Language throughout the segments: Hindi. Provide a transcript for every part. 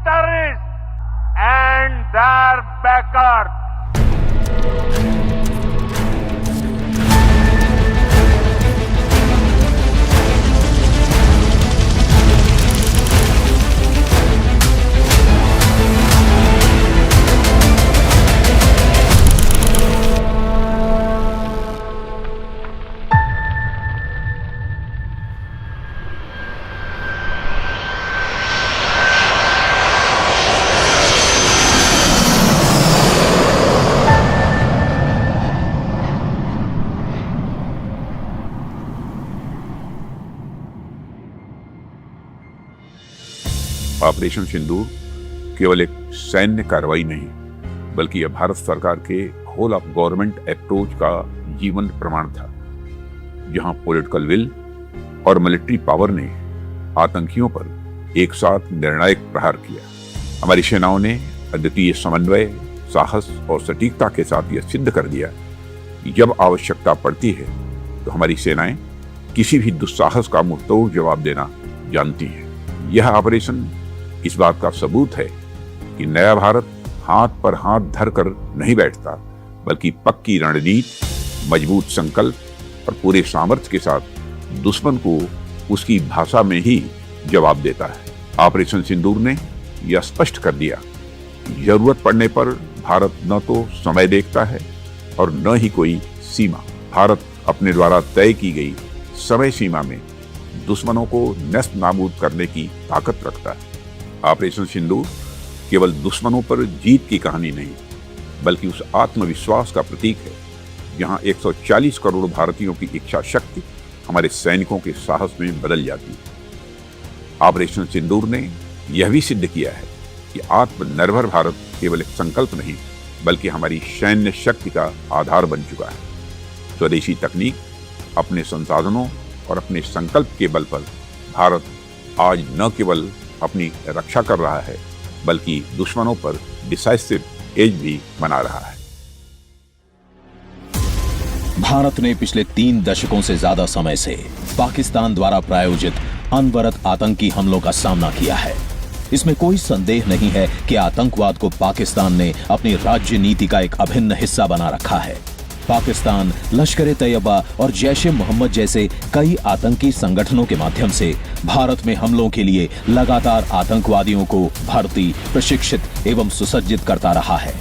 terrorists and their backers. Operation Sindoor केवल एक सैन्य कार्रवाई नहीं, बल्कि यह भारत सरकार के होल ऑफ गवर्नमेंट अप्रोच का जीवन प्रमाण था, जहां पॉलिटिकल विल और मिलिट्री पावर ने आतंकियों पर एक साथ निर्णायक प्रहार किया। हमारी सेनाओं ने अद्वितीय समन्वय, साहस और सटीकता के साथ यह सिद्ध कर दिया कि जब आवश्यकता पड़ती है तो हमारी सेनाएं किसी भी दुस्साहस का मुंहतोड़ जवाब देना जानती हैं। यह ऑपरेशन इस बात का सबूत है कि नया भारत हाथ पर हाथ धरकर नहीं बैठता, बल्कि पक्की रणनीति, मजबूत संकल्प और पूरे सामर्थ्य के साथ दुश्मन को उसकी भाषा में ही जवाब देता है। ऑपरेशन सिंदूर ने यह स्पष्ट कर दिया कि जरूरत पड़ने पर भारत न तो समय देखता है और न ही कोई सीमा। भारत अपने द्वारा तय की गई समय सीमा में दुश्मनों को नष्ट नाबूद करने की ताकत रखता है। ऑपरेशन सिंदूर केवल दुश्मनों पर जीत की कहानी नहीं, बल्कि उस आत्मविश्वास का प्रतीक है जहां 140 करोड़ भारतीयों की इच्छा शक्ति हमारे सैनिकों के साहस में बदल जाती है। ऑपरेशन सिंदूर ने यह भी सिद्ध किया है कि आत्मनिर्भर भारत केवल एक संकल्प नहीं, बल्कि हमारी सैन्य शक्ति का आधार बन चुका है। स्वदेशी तकनीक, अपने संसाधनों और अपने संकल्प के बल पर भारत आज न केवल अपनी रक्षा कर रहा है, बल्कि दुश्मनों पर डिसाइसिव एज भी बना रहा है। भारत ने पिछले 3 दशकों से ज्यादा समय से पाकिस्तान द्वारा प्रायोजित अनवरत आतंकी हमलों का सामना किया है। इसमें कोई संदेह नहीं है कि आतंकवाद को पाकिस्तान ने अपनी राज्य नीति का एक अभिन्न हिस्सा बना रखा है। पाकिस्तान लश्कर-ए-तैयबा और जैश-ए-मोहम्मद जैसे कई आतंकी संगठनों के माध्यम से भारत में हमलों के लिए लगातार आतंकवादियों को भर्ती, प्रशिक्षित एवं सुसज्जित करता रहा है। –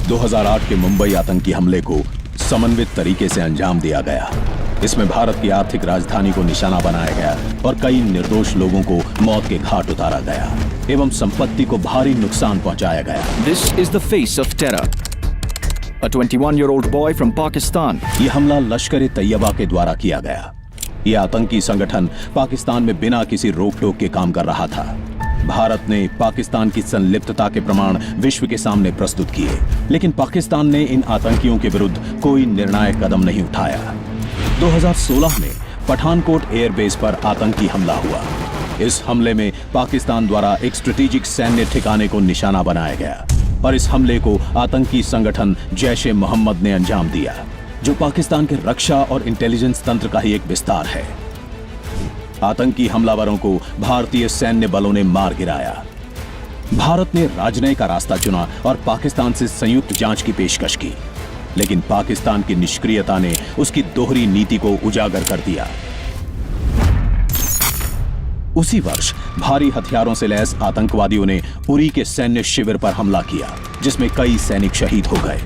2008 के मुंबई आतंकी हमले को समन्वित तरीके से अंजाम दिया गया। इसमें भारत की आर्थिक राजधानी को निशाना बनाया गया और कई निर्दोष लोगों को मौत के घाट उतारा गया एवं संपत्ति को भारी नुकसान पहुंचाया गया। This is the face of terror. A 21-year-old boy from Pakistan. ये हमला लश्कर-ए-तैयबा के द्वारा किया गया। यह आतंकी संगठन पाकिस्तान में बिना किसी रोक टोक के काम कर रहा था। भारत ने पाकिस्तान की संलिप्तता के प्रमाण विश्व के सामने प्रस्तुत किए, लेकिन पाकिस्तान ने इन आतंकियों के विरुद्ध कोई निर्णायक कदम नहीं उठाया। 2016 में पठानकोट एयरबेस पर आतंकी हमला हुआ। इस हमले में पाकिस्तान द्वारा एक स्ट्रेटेजिक सैन्य ठिकाने को निशाना बनाया गया और इस हमले को आतंकी संगठन जैश-ए-मोहम्मद ने अंजाम दिया, जो पाकिस्तान के रक्षा और इंटेलिजेंस तंत्र का ही एक विस्तार है। आतंकी हमलावरों को भारतीय सैन्य बलों ने मार गिराया। भारत ने राजनय का रास्ता चुना और पाकिस्तान से संयुक्त जांच की पेशकश की, लेकिन पाकिस्तान की निष्क्रियता ने उसकी दोहरी नीति को उजागर कर दिया। उसी वर्ष भारी हथियारों से लैस आतंकवादियों ने उरी के सैन्य शिविर पर हमला किया, जिसमें कई सैनिक शहीद हो गए।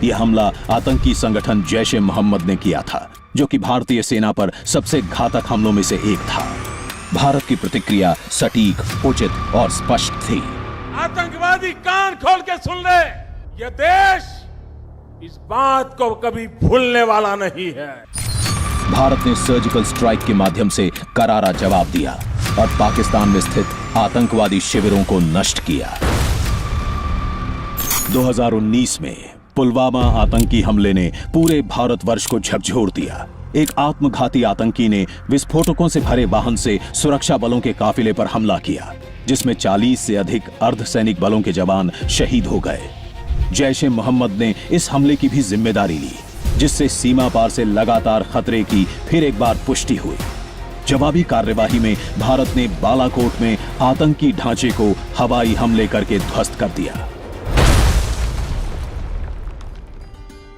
यह हमला आतंकी संगठन जैश-ए-मोहम्मद ने किया था, जो कि भारतीय सेना पर सबसे घातक हमलों में से एक था। भारत की प्रतिक्रिया सटीक, उचित और स्पष्ट थी। आतंकवादी कान खोल के सुन ले, यह देश इस बात को कभी भूलने वाला नहीं है। भारत ने सर्जिकल स्ट्राइक के माध्यम से करारा जवाब दिया और पाकिस्तान में स्थित आतंकवादी शिविरों को नष्ट किया। 2019 में पुलवामा आतंकी हमले ने पूरे भारतवर्ष को झकझोर दिया। एक आत्मघाती आतंकी ने विस्फोटकों से भरे वाहन से सुरक्षा बलों के काफिले पर हमला किया, जिसमें 40 से अधिक अर्धसैनिक बलों के जवान शहीद हो गए। जैश ए मोहम्मद ने इस हमले की भी जिम्मेदारी ली, जिससे सीमा पार से लगातार खतरे की फिर एक बार पुष्टि हुई। जवाबी कार्यवाही में भारत ने बालाकोट में आतंकी ढांचे को हवाई हमले करके ध्वस्त कर दिया।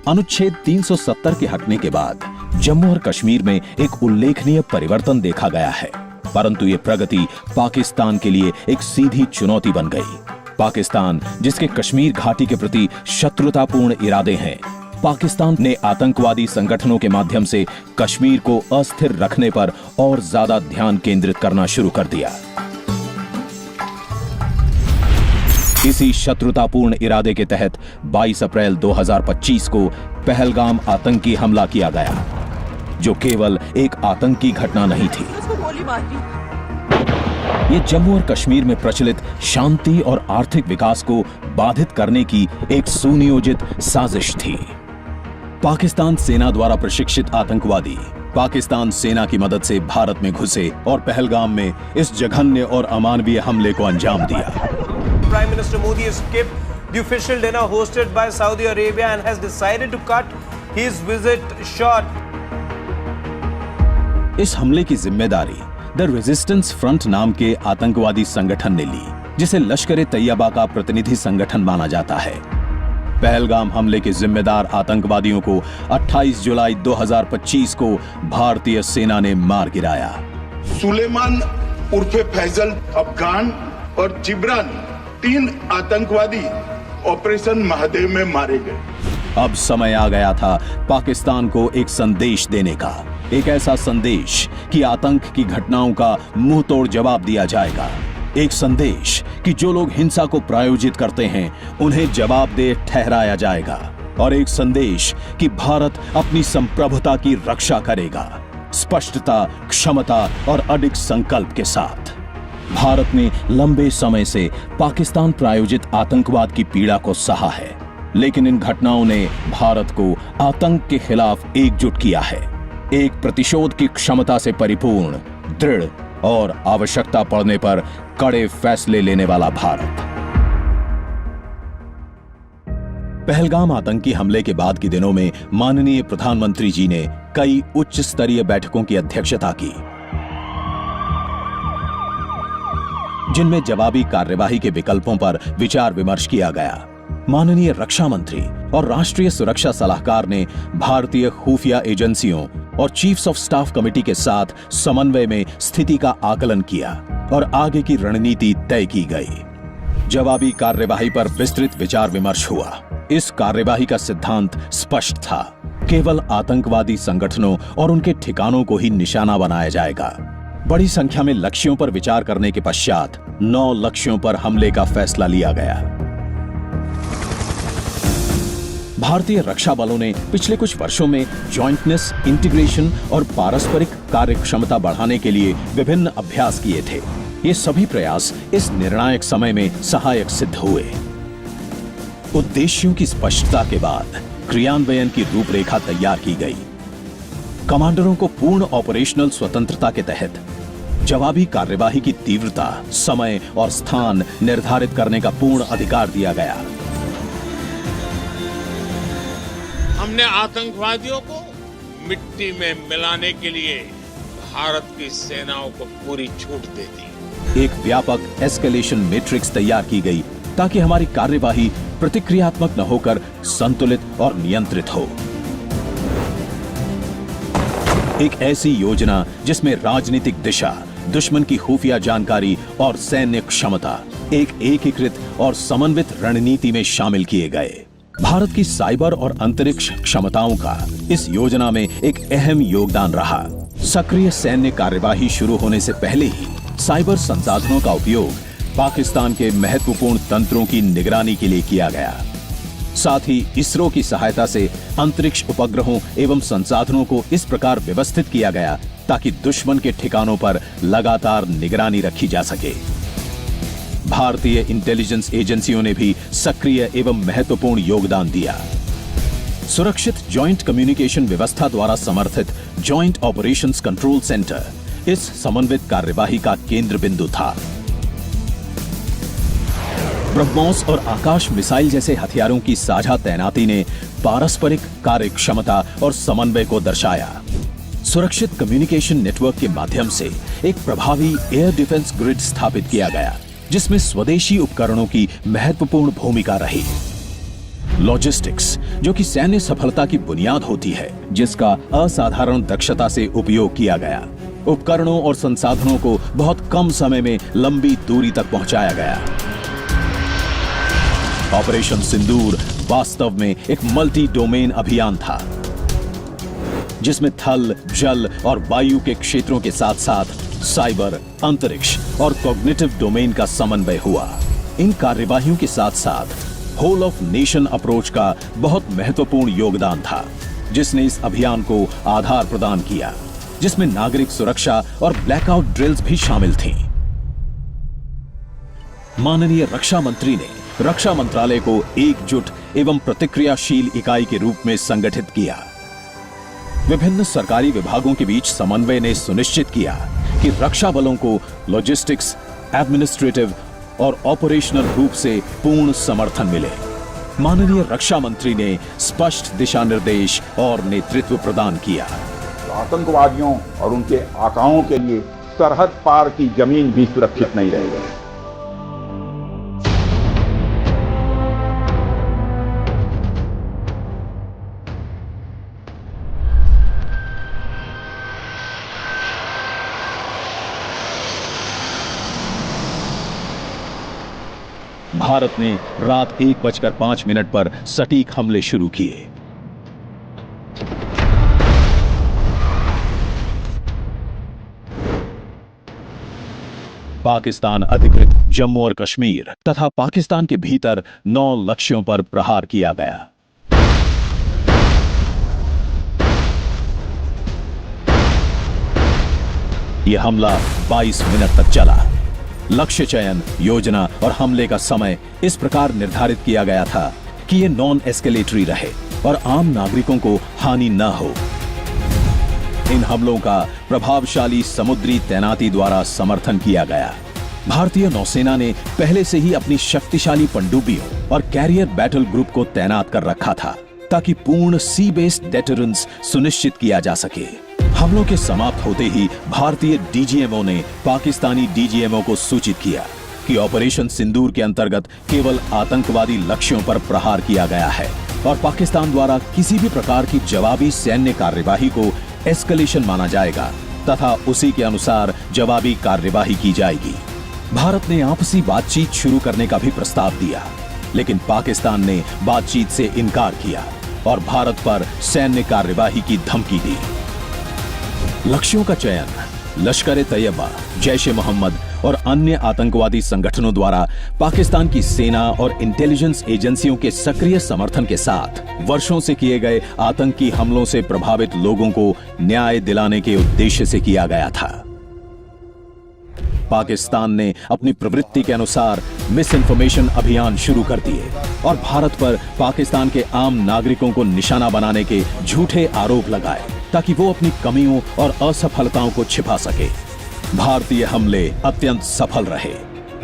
अनुच्छेद 370 के हटने के बाद जम्मू और कश्मीर में एक उल्लेखनीय परिवर्तन देखा गया है, परंतु ये प्रगति पाकिस्तान के लिए एक सीधी चुनौती बन गई। पाकिस्तान, जिसके कश्मीर घाटी के प्रति शत्रुतापूर्ण इरादे हैं, पाकिस्तान ने आतंकवादी संगठनों के माध्यम से कश्मीर को अस्थिर रखने पर और ज्यादा ध्यान केंद्रित करना शुरू कर दिया। इसी शत्रुतापूर्ण इरादे के तहत 22 अप्रैल 2025 को पहलगाम आतंकी हमला किया गया, जो केवल एक आतंकी घटना नहीं थी। ये जम्मू और कश्मीर में प्रचलित शांति और आर्थिक विकास को बाधित करने की एक सुनियोजित साजिश थी। पाकिस्तान सेना द्वारा प्रशिक्षित आतंकवादी पाकिस्तान सेना की मदद से भारत में घुसे और पहलगाम में इस जघन्य और अमानवीय हमले को अंजाम दिया। Prime Minister Modi has skipped the official dinner hosted by Saudi Arabia and has decided to cut his visit short. इस हमले की जिम्मेदारी द रेजिस्टेंस फ्रंट नाम के आतंकवादी संगठन ने ली, जिसे लश्कर ए तैयबा का प्रतिनिधि संगठन माना जाता है। पहलगाम हमले के जिम्मेदार आतंकवादियों को 28 जुलाई 2025 को भारतीय सेना ने मार गिराया। सुलेमान उर्फे फैजल अफगान और जिब्रान 3 आतंकवादी ऑपरेशन महादेव में मारे गए। अब समय आ गया था पाकिस्तान को एक संदेश देने का, एक ऐसा संदेश कि आतंक की घटनाओं का मुंह तोड़ जवाब दिया जाएगा। एक संदेश कि जो लोग हिंसा को प्रायोजित करते हैं उन्हें जवाबदेह ठहराया जाएगा, और एक संदेश कि भारत अपनी संप्रभुता की रक्षा करेगा, स्पष्टता, क्षमता और अडिग संकल्प के साथ। भारत ने लंबे समय से पाकिस्तान प्रायोजित आतंकवाद की पीड़ा को सहा है, लेकिन इन घटनाओं ने भारत को आतंक के खिलाफ एकजुट किया है। एक प्रतिशोध की क्षमता से परिपूर्ण, दृढ़ और आवश्यकता पड़ने पर कड़े फैसले लेने वाला भारत। पहलगाम आतंकी हमले के बाद के दिनों में माननीय प्रधानमंत्री जी ने कई उच्च स्तरीय बैठकों की अध्यक्षता की, जिनमें जवाबी कार्यवाही के विकल्पों पर विचार विमर्श किया गया। माननीय रक्षा मंत्री और राष्ट्रीय सुरक्षा सलाहकार ने भारतीय खुफिया एजेंसियों और चीफ्स ऑफ स्टाफ कमेटी के साथ समन्वय में स्थिति का आकलन किया और आगे की रणनीति तय की गई। जवाबी कार्यवाही पर विस्तृत विचार विमर्श हुआ। इस कार्यवाही का सिद्धांत स्पष्ट था, केवल आतंकवादी संगठनों और उनके ठिकानों को ही निशाना बनाया जाएगा। बड़ी संख्या में लक्ष्यों पर विचार करने के पश्चात 9 लक्ष्यों पर हमले का फैसला लिया गया। भारतीय रक्षा बलों ने पिछले कुछ वर्षों में जॉइंटनेस, इंटीग्रेशन और पारस्परिक कार्य क्षमता बढ़ाने के लिए विभिन्न अभ्यास किए थे। ये सभी प्रयास इस निर्णायक समय में सहायक सिद्ध हुए। उद्देश्यों की स्पष्टता के बाद क्रियान्वयन की रूपरेखा तैयार की गई। कमांडरों को पूर्ण ऑपरेशनल स्वतंत्रता के तहत जवाबी कार्यवाही की तीव्रता, समय और स्थान निर्धारित करने का पूर्ण अधिकार दिया गया। हमने आतंकवादियों को मिट्टी में मिलाने के लिए भारत की सेनाओं को पूरी छूट दे दी। एक व्यापक एस्केलेशन मैट्रिक्स तैयार की गई ताकि हमारी कार्यवाही प्रतिक्रियात्मक न होकर संतुलित और नियंत्रित हो। एक ऐसी योजना जिसमें राजनीतिक दिशा, दुश्मन की खुफिया जानकारी और सैन्य क्षमता एक एकीकृत और समन्वित रणनीति में शामिल किए गए। भारत की साइबर और अंतरिक्ष क्षमताओं का इस योजना में एक अहम योगदान रहा। सक्रिय सैन्य कार्यवाही शुरू होने से पहले ही साइबर संसाधनों का उपयोग पाकिस्तान के महत्वपूर्ण तंत्रों की निगरानी के लिए किया गया। साथ ही इसरो की सहायता से अंतरिक्ष उपग्रहों एवं संसाधनों को इस प्रकार व्यवस्थित किया गया ताकि दुश्मन के ठिकानों पर लगातार निगरानी रखी जा सके। भारतीय इंटेलिजेंस एजेंसियों ने भी सक्रिय एवं महत्वपूर्ण योगदान दिया। सुरक्षित जॉइंट कम्युनिकेशन व्यवस्था द्वारा समर्थित जॉइंट ऑपरेशंस कंट्रोल सेंटर इस समन्वित कार्यवाही का केंद्र बिंदु था। ब्रह्मोस और आकाश मिसाइल जैसे हथियारों की साझा तैनाती ने पारस्परिक कार्य क्षमता और समन्वय को दर्शाया। सुरक्षित कम्युनिकेशन नेटवर्क के माध्यम से एक प्रभावी एयर डिफेंस ग्रिड स्थापित किया गया, जिसमें स्वदेशी उपकरणों की महत्वपूर्ण भूमिका रही। लॉजिस्टिक्स, जो कि सैन्य सफलता की बुनियाद होती है, जिसका असाधारण दक्षता से उपयोग किया गया। उपकरणों और संसाधनों को बहुत कम समय में लंबी दूरी तक पहुंचाया गया। ऑपरेशन सिंदूर वास्तव में एक मल्टी डोमेन अभियान था, जिसमें थल, जल और वायु के क्षेत्रों के साथ साथ साइबर, अंतरिक्ष और कॉग्निटिव डोमेन का समन्वय हुआ। इन कार्यवाहियों के साथ साथ होल ऑफ नेशन अप्रोच का बहुत महत्वपूर्ण योगदान था, जिसने इस अभियान को आधार प्रदान किया, जिसमें नागरिक सुरक्षा और ब्लैकआउट ड्रिल्स भी शामिल थीं। माननीय रक्षा मंत्री ने रक्षा मंत्रालय को एकजुट एवं प्रतिक्रियाशील इकाई के रूप में संगठित किया। विभिन्न सरकारी विभागों के बीच समन्वय ने सुनिश्चित किया कि रक्षा बलों को लॉजिस्टिक्स, एडमिनिस्ट्रेटिव और ऑपरेशनल रूप से पूर्ण समर्थन मिले। माननीय रक्षा मंत्री ने स्पष्ट दिशा निर्देश और नेतृत्व प्रदान किया। आतंकवादियों और उनके आकाओं के लिए सरहद पार की जमीन भी सुरक्षित नहीं रहेगी। भारत ने रात 1:05 पर सटीक हमले शुरू किए। पाकिस्तान अधिकृत जम्मू और कश्मीर तथा पाकिस्तान के भीतर 9 लक्ष्यों पर प्रहार किया गया। यह हमला 22 मिनट तक चला। लक्ष्य चयन, योजना और हमले का समय इस प्रकार निर्धारित किया गया था कि ये नॉन एस्केलेटरी रहे और आम नागरिकों को हानि न हो। इन हमलों का प्रभावशाली समुद्री तैनाती द्वारा समर्थन किया गया। भारतीय नौसेना ने पहले से ही अपनी शक्तिशाली पनडुब्बियों और कैरियर बैटल ग्रुप को तैनात कर रखा था, ताकि पूर्ण सी बेस्ड डेटरेंस सुनिश्चित किया जा सके। हमलों के समाप्त होते ही भारतीय डीजीएमओ ने पाकिस्तानी डीजीएमओ को सूचित किया कि ऑपरेशन सिंदूर के अंतर्गत केवल आतंकवादी लक्ष्यों पर प्रहार किया गया है और पाकिस्तान द्वारा किसी भी प्रकार की जवाबी सैन्य कार्यवाही को एस्केलेशन माना जाएगा तथा उसी के अनुसार जवाबी कार्यवाही की जाएगी। भारत ने आपसी बातचीत शुरू करने का भी प्रस्ताव दिया, लेकिन पाकिस्तान ने बातचीत से इनकार किया और भारत पर सैन्य कार्यवाही की धमकी दी। लक्ष्यों का चयन लश्कर-ए-तैयबा, जैश-ए-मोहम्मद और अन्य आतंकवादी संगठनों द्वारा पाकिस्तान की सेना और इंटेलिजेंस एजेंसियों के सक्रिय समर्थन के साथ वर्षों से किए गए आतंकी हमलों से प्रभावित लोगों को न्याय दिलाने के उद्देश्य से किया गया था। पाकिस्तान ने अपनी प्रवृत्ति के अनुसार मिस इन्फॉर्मेशन अभियान शुरू कर दिए और भारत पर पाकिस्तान के आम नागरिकों को निशाना बनाने के झूठे आरोप लगाए, ताकि वो अपनी कमियों और असफलताओं को छिपा सके। भारतीय हमले अत्यंत सफल रहे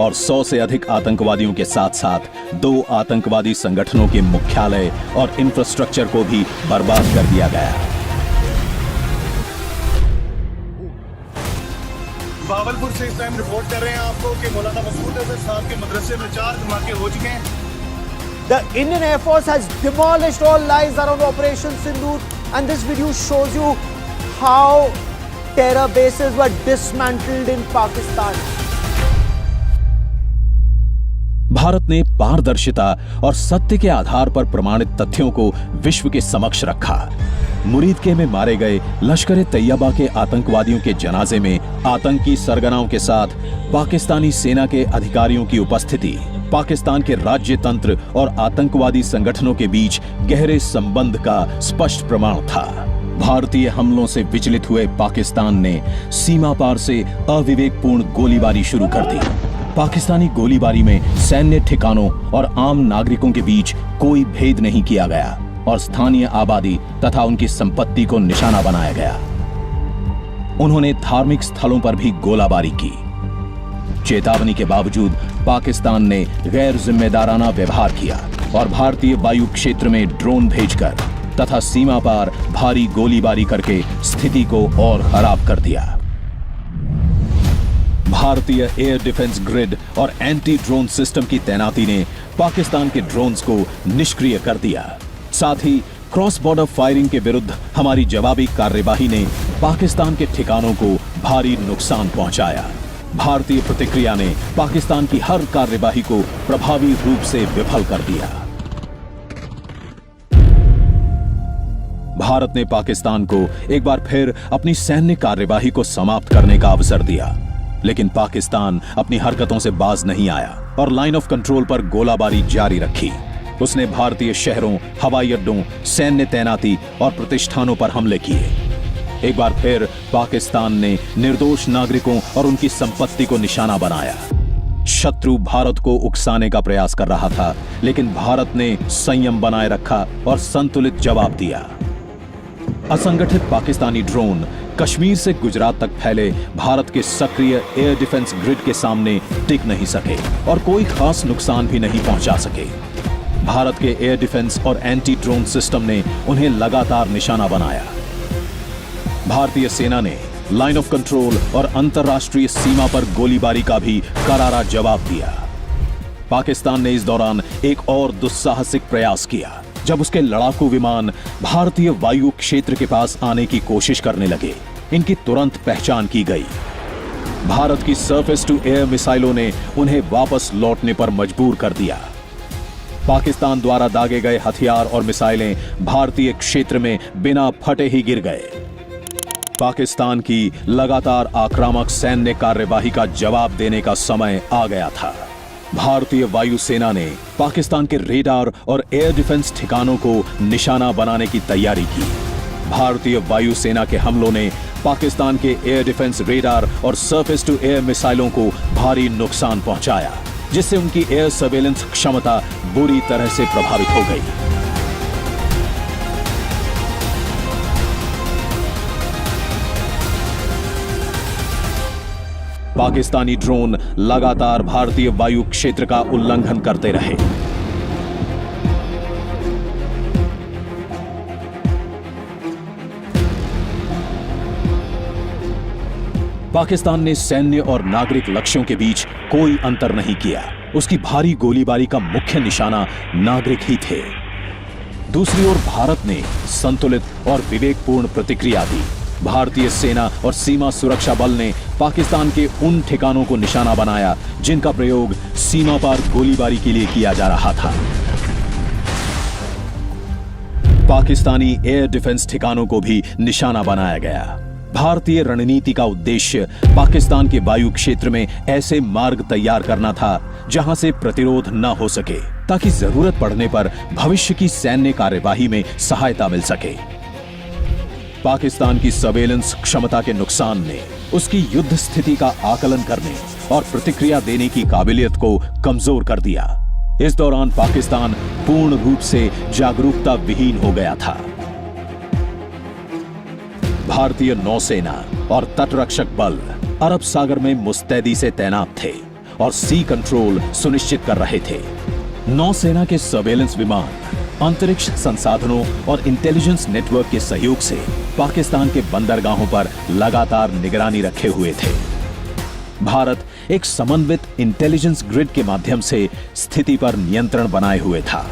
और 100 से अधिक आतंकवादियों के साथ साथ 2 आतंकवादी संगठनों के मुख्यालय और इंफ्रास्ट्रक्चर को भी बर्बाद कर दिया गया। भावलपुर से इस टाइम रिपोर्ट कर रहे हैं आपको कि मौलाना मसूद अजहर साहब के मदरसे में 4 धमाके हो चुके हैं। The Indian Air Force has demolished all lies around Operation Sindoor, and this video shows you how terror bases were dismantled in Pakistan. Bharat ने पारदर्शिता और सत्य के आधार पर प्रमाणित तथ्यों को विश्व के समक्ष रखा। मुरीदके में मारे गए लश्कर-ए-तैयबा के आतंकवादियों के जनाजे में आतंकी सरगनाओं के साथ पाकिस्तानी सेना के अधिकारियों की उपस्थिति पाकिस्तान के राज्य तंत्र और आतंकवादी संगठनों के बीच गहरे संबंध का स्पष्ट प्रमाण था। भारतीय हमलों से विचलित हुए पाकिस्तान ने सीमा पार से अविवेकपूर्ण गोलीबारी शुरू कर दी। पाकिस्तानी गोलीबारी में सैन्य ठिकानों और आम नागरिकों के बीच कोई भेद नहीं किया गया और स्थानीय आबादी तथा उनकी संपत्ति को निशाना बनाया गया। उन्होंने धार्मिक स्थलों पर भी गोलाबारी की। चेतावनी के बावजूद पाकिस्तान ने गैर जिम्मेदाराना व्यवहार किया और भारतीय वायु क्षेत्र में ड्रोन भेजकर तथा सीमा पार भारी गोलीबारी करके स्थिति को और खराब कर दिया। भारतीय एयर डिफेंस ग्रिड और एंटी ड्रोन सिस्टम की तैनाती ने पाकिस्तान के ड्रोन्स को निष्क्रिय कर दिया। साथ ही क्रॉस बॉर्डर फायरिंग के विरुद्ध हमारी जवाबी कार्यवाही ने पाकिस्तान के ठिकानों को भारी नुकसान पहुंचाया। भारतीय प्रतिक्रिया ने पाकिस्तान की हर कार्यवाही को प्रभावी रूप से विफल कर दिया। भारत ने पाकिस्तान को एक बार फिर अपनी सैन्य कार्यवाही को समाप्त करने का अवसर दिया, लेकिन पाकिस्तान अपनी हरकतों से बाज नहीं आया और लाइन ऑफ कंट्रोल पर गोलाबारी जारी रखी। उसने भारतीय शहरों, हवाई अड्डों, सैन्य तैनाती और प्रतिष्ठानों पर हमले किए। एक बार फिर पाकिस्तान ने निर्दोष नागरिकों और उनकी संपत्ति को निशाना बनाया। शत्रु भारत को उकसाने का प्रयास कर रहा था, लेकिन भारत ने संयम बनाए रखा और संतुलित जवाब दिया। असंगठित पाकिस्तानी ड्रोन कश्मीर से गुजरात तक फैले भारत के सक्रिय एयर डिफेंस ग्रिड के सामने टिक नहीं सके और कोई खास नुकसान भी नहीं पहुंचा सके। भारत के एयर डिफेंस और एंटी ड्रोन सिस्टम ने उन्हें लगातार निशाना बनाया। भारतीय सेना ने लाइन ऑफ कंट्रोल और अंतर्राष्ट्रीय सीमा पर गोलीबारी का भी करारा जवाब दिया। पाकिस्तान ने इस दौरान एक और दुस्साहसिक प्रयास किया जब उसके लड़ाकू विमान भारतीय वायु क्षेत्र के पास आने की कोशिश करने लगे। इनकी तुरंत पहचान की गई। भारत की सरफेस टू एयर मिसाइलों ने उन्हें वापस लौटने पर मजबूर कर दिया। पाकिस्तान द्वारा दागे गए हथियार और मिसाइलें भारतीय क्षेत्र में बिना फटे ही गिर गए। पाकिस्तान की लगातार आक्रामक सैन्य कार्यवाही का जवाब देने का समय आ गया था। भारतीय वायुसेना ने पाकिस्तान के रेडार और एयर डिफेंस ठिकानों को निशाना बनाने की तैयारी की। भारतीय वायुसेना के हमलों ने पाकिस्तान के एयर डिफेंस रेडार और सरफेस टू एयर मिसाइलों को भारी नुकसान पहुंचाया, जिससे उनकी एयर सर्वेलेंस क्षमता बुरी तरह से प्रभावित हो गई। पाकिस्तानी ड्रोन लगातार भारतीय वायु क्षेत्र का उल्लंघन करते रहे। पाकिस्तान ने सैन्य और नागरिक लक्ष्यों के बीच कोई अंतर नहीं किया। उसकी भारी गोलीबारी का मुख्य निशाना नागरिक ही थे। दूसरी ओर भारत ने संतुलित और विवेकपूर्ण प्रतिक्रिया दी। भारतीय सेना और सीमा सुरक्षा बल ने पाकिस्तान के उन ठिकानों को निशाना बनाया जिनका प्रयोग सीमा पार गोलीबारी के लिए किया जा रहा था। पाकिस्तानी एयर डिफेंस ठिकानों को भी निशाना बनाया गया। भारतीय रणनीति का उद्देश्य पाकिस्तान के वायु क्षेत्र में ऐसे मार्ग तैयार करना था जहां से प्रतिरोध न हो सके, ताकि जरूरत पड़ने पर भविष्य की सैन्य कार्यवाही में सहायता मिल सके। पाकिस्तान की सर्वेलेंस क्षमता के नुकसान ने उसकी युद्ध स्थिति का आकलन करने और प्रतिक्रिया देने की काबिलियत को कमजोर कर दिया। इस दौरान पाकिस्तान पूर्ण रूप से जागरूकता विहीन हो गया था। भारतीय नौसेना और तटरक्षक बल अरब सागर में मुस्तैदी से तैनात थे और सी कंट्रोल सुनिश्चित कर रहे थे। नौसेना के सर्वेलेंस विमान अंतरिक्ष संसाधनों और इंटेलिजेंस नेटवर्क के सहयोग से पाकिस्तान के बंदरगाहों पर लगातार निगरानी रखे हुए थे। भारत एक समन्वित इंटेलिजेंस ग्रिड के माध्यम से स्थिति पर नियंत्रण बनाए हुए था।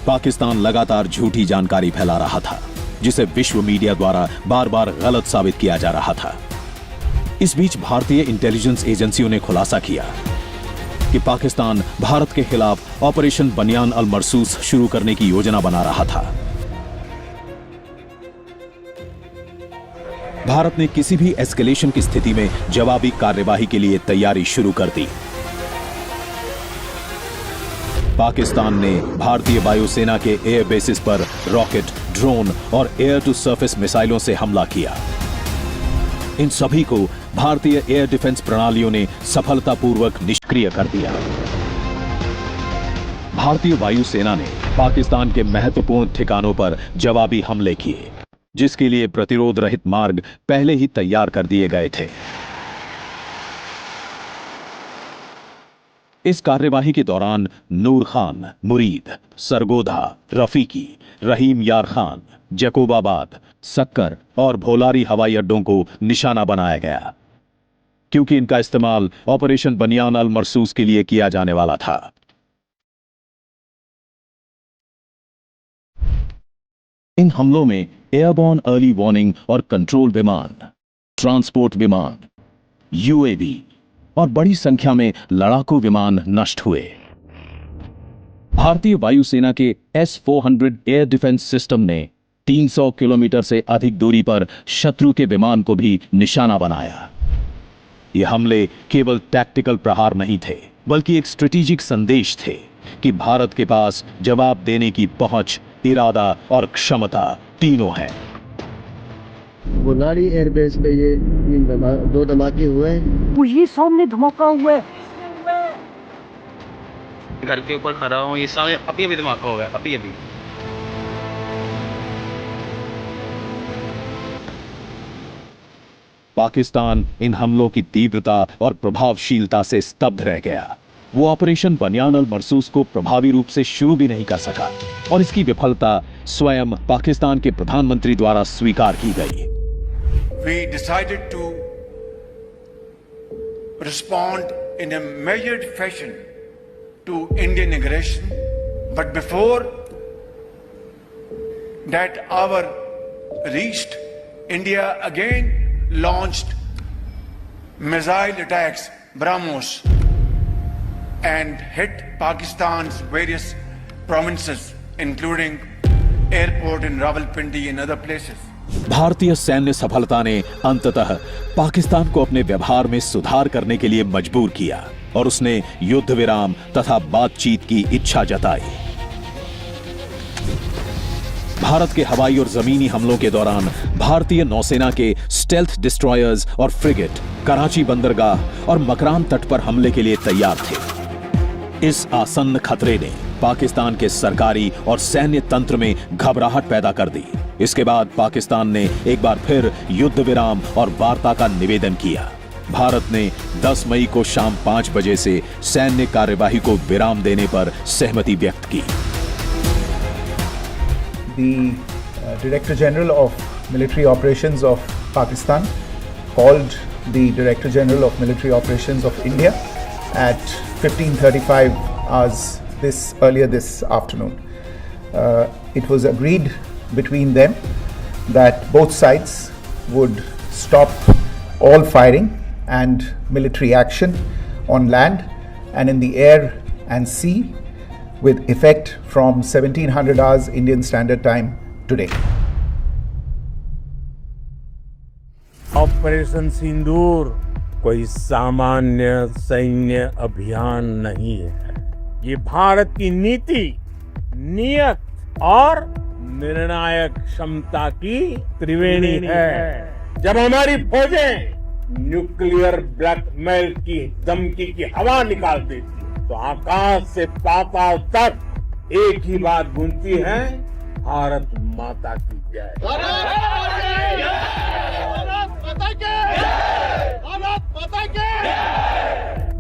पाकिस्तान लगातार झूठी जानकारी फैला रहा था, जिसे विश्व मीडिया द्वारा बार बार गलत साबित किया जा रहा था। इस बीच भारतीय इंटेलिजेंस एजेंसियों ने खुलासा किया कि पाकिस्तान भारत के खिलाफ ऑपरेशन बनियान अल मरसूस शुरू करने की योजना बना रहा था। भारत ने किसी भी एस्केलेशन की स्थिति में जवाबी कार्यवाही के लिए तैयारी शुरू कर दी। पाकिस्तान ने भारतीय वायुसेना के एयर बेसिस पर रॉकेट, ड्रोन और एयर टू सरफेस मिसाइलों से हमला किया। इन सभी को भारतीय एयर डिफेंस प्रणालियों ने सफलतापूर्वक निष्क्रिय कर दिया। भारतीय वायुसेना ने पाकिस्तान के महत्वपूर्ण ठिकानों पर जवाबी हमले किए, जिसके लिए प्रतिरोध रहित मार्ग पहले ही तैयार कर दिए गए थे। इस कार्यवाही के दौरान नूर खान, मुरीद, सरगोधा, रफीकी, रहीम यार खान, जकोबाबाद, सक्कर और भोलारी हवाई अड्डों को निशाना बनाया गया, क्योंकि इनका इस्तेमाल ऑपरेशन बनियान अल मरसूस के लिए किया जाने वाला था। इन हमलों में एयरबॉर्न अर्ली वार्निंग और कंट्रोल विमान, ट्रांसपोर्ट विमान, यूएवी और बड़ी संख्या में लड़ाकू विमान नष्ट हुए। भारतीय वायुसेना के S-400 एयर डिफेंस सिस्टम ने 300 किलोमीटर से अधिक दूरी पर शत्रु के विमान को भी निशाना बनाया। ये हमले केवल टैक्टिकल प्रहार नहीं थे, बल्कि एक स्ट्रेटेजिक संदेश थे कि भारत के पास जवाब देने की पहुंच, इरादा और क्षमता तीनों है। बोलारी एयरबेस पे ये दो धमाके हुए हैं। वो ये सामने धमाका हुआ है। घर के ऊपर खड़ा हूँ, ये सामने अभी धमाका हो गया, अभी। पाकिस्तान इन हमलों की तीव्रता और प्रभावशीलता से स्तब्ध रह गया। वो ऑपरेशन बनियान अल मरसूस को प्रभावी रूप से शुरू भी नहीं कर सका और इसकी विफलता स्वयं पाकिस्तान के प्रधानमंत्री द्वारा स्वीकार की गई। We decided to respond in a measured fashion to Indian aggression, but before that hour reached, India again launched missile attacks, BrahMos, and hit Pakistan's various provinces, including airport in Rawalpindi and other places. भारतीय सैन्य सफलता ने अंततः पाकिस्तान को अपने व्यवहार में सुधार करने के लिए मजबूर किया और उसने युद्ध विराम तथा बातचीत की इच्छा जताई। भारत के हवाई और जमीनी हमलों के दौरान भारतीय नौसेना के स्टेल्थ डिस्ट्रॉयर्स और फ्रिगेट कराची बंदरगाह और मकरान तट पर हमले के लिए तैयार थे। इस आसन्न खतरे ने पाकिस्तान के सरकारी और सैन्य तंत्र में घबराहट पैदा कर दी। इसके बाद पाकिस्तान ने एक बार फिर युद्ध विराम और वार्ता का निवेदन किया। भारत ने 10 मई को शाम 5 बजे से सैन्य कार्यवाही को विराम देने पर सहमति व्यक्त की। The Director General of Military Operations of Pakistan called the Director General of Military Operations of India at 15:35 hours earlier this afternoon. It was agreed between them that both sides would stop all firing and military action on land and in the air and sea with effect from 1700 hours Indian Standard Time today. Operation Sindoor कोई सामान्य सैन्य अभियान नहीं है। ये भारत की नीति, नियत और निर्णायक क्षमता की त्रिवेणी है। जब हमारी फौजें न्यूक्लियर ब्लैकमेल की धमकी की हवा निकाल देती तो आकाश से पाताल तक एक ही बात गूंजती है, भारत माता की जय।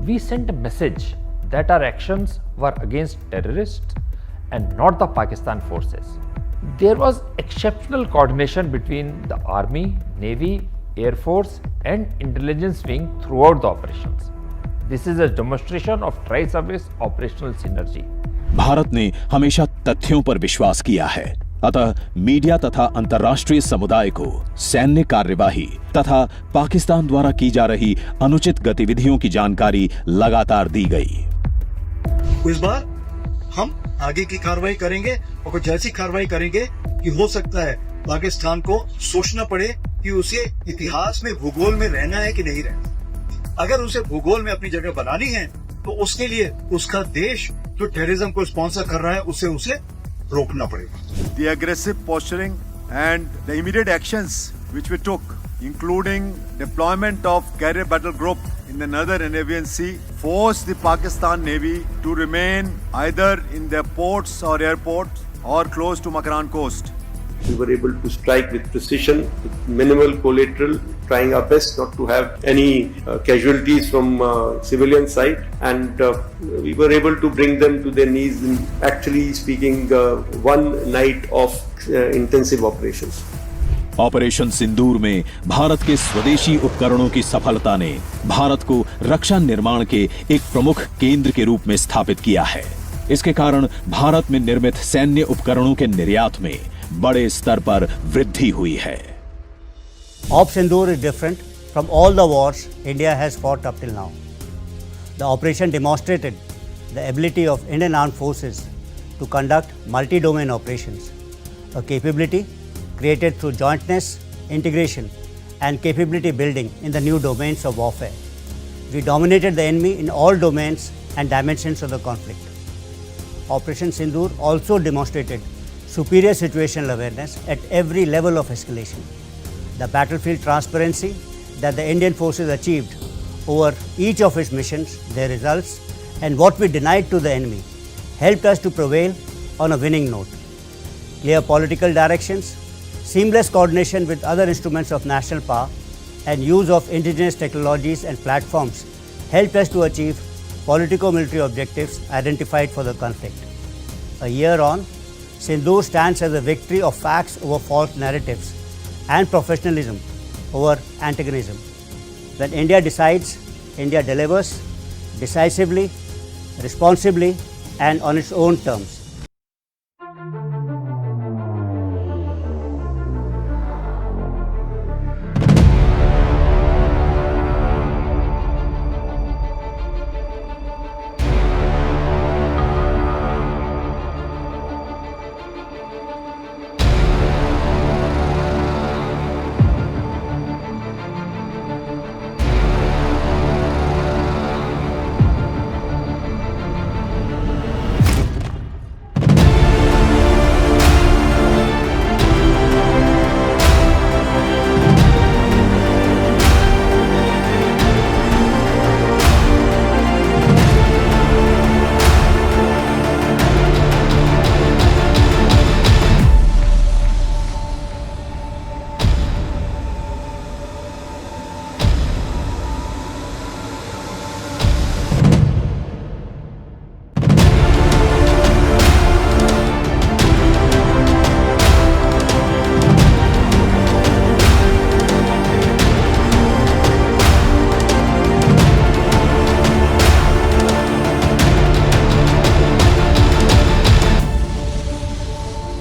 We sent a message that our actions were against terrorists and not the Pakistan forces. There was exceptional coordination between the Army, Navy, Air Force and intelligence wing throughout the operations. This is a demonstration of tri-service operational synergy. Bharat ने हमेशा तथ्यों पर विश्वास किया है, अतः मीडिया तथा अंतर्राष्ट्रीय समुदाय को सैन्य कार्यवाही तथा पाकिस्तान द्वारा की जा रही अनुचित गतिविधियों की जानकारी लगातार दी गई। इस बार हम आगे की कार्रवाई करेंगे और कुछ ऐसी कार्रवाई करेंगे कि हो सकता है पाकिस्तान को सोचना पड़े कि उसे इतिहास में, भूगोल में रहना है कि नहीं रहना। अगर उसे भूगोल में अपनी जगह बनानी है तो उसके लिए उसका देश जो टेररिज्म को स्पॉन्सर कर रहा है उसे रोकना पड़ेगा। The aggressive posturing and the immediate actions which we took, including deployment of carrier battle group in the northern Arabian Sea, forced the Pakistan Navy to remain either in their ports or airports or close to Makran coast. We were able to strike with precision, with minimal collateral, trying our best not to have any casualties from civilian side, and we were able to bring them to their knees in, actually speaking, one night of intensive operations. Operation Sindoor में भारत के स्वदेशी उपकरणों की सफलता ने भारत को रक्षा निर्माण के एक प्रमुख केंद्र के रूप में स्थापित किया है। इसके कारण भारत में निर्मित सैन्य उपकरणों के निर्यात में बड़े स्तर पर वृद्धि हुई है। Op Sindoor is different from all the wars India has fought up till now. The operation demonstrated the ability of Indian Armed Forces to conduct multi-domain operations, a capability created through jointness, integration, and capability building in the new domains of warfare. We dominated the enemy in all domains and dimensions of the conflict. Operation Sindoor also demonstrated superior situational awareness at every level of escalation. The battlefield transparency that the Indian forces achieved over each of its missions, their results, and what we denied to the enemy helped us to prevail on a winning note. Clear political directions, seamless coordination with other instruments of national power, and use of indigenous technologies and platforms helped us to achieve politico-military objectives identified for the conflict. A year on, Sindoor stands as a victory of facts over false narratives and professionalism over antagonism. When India decides, India delivers decisively, responsibly, and on its own terms.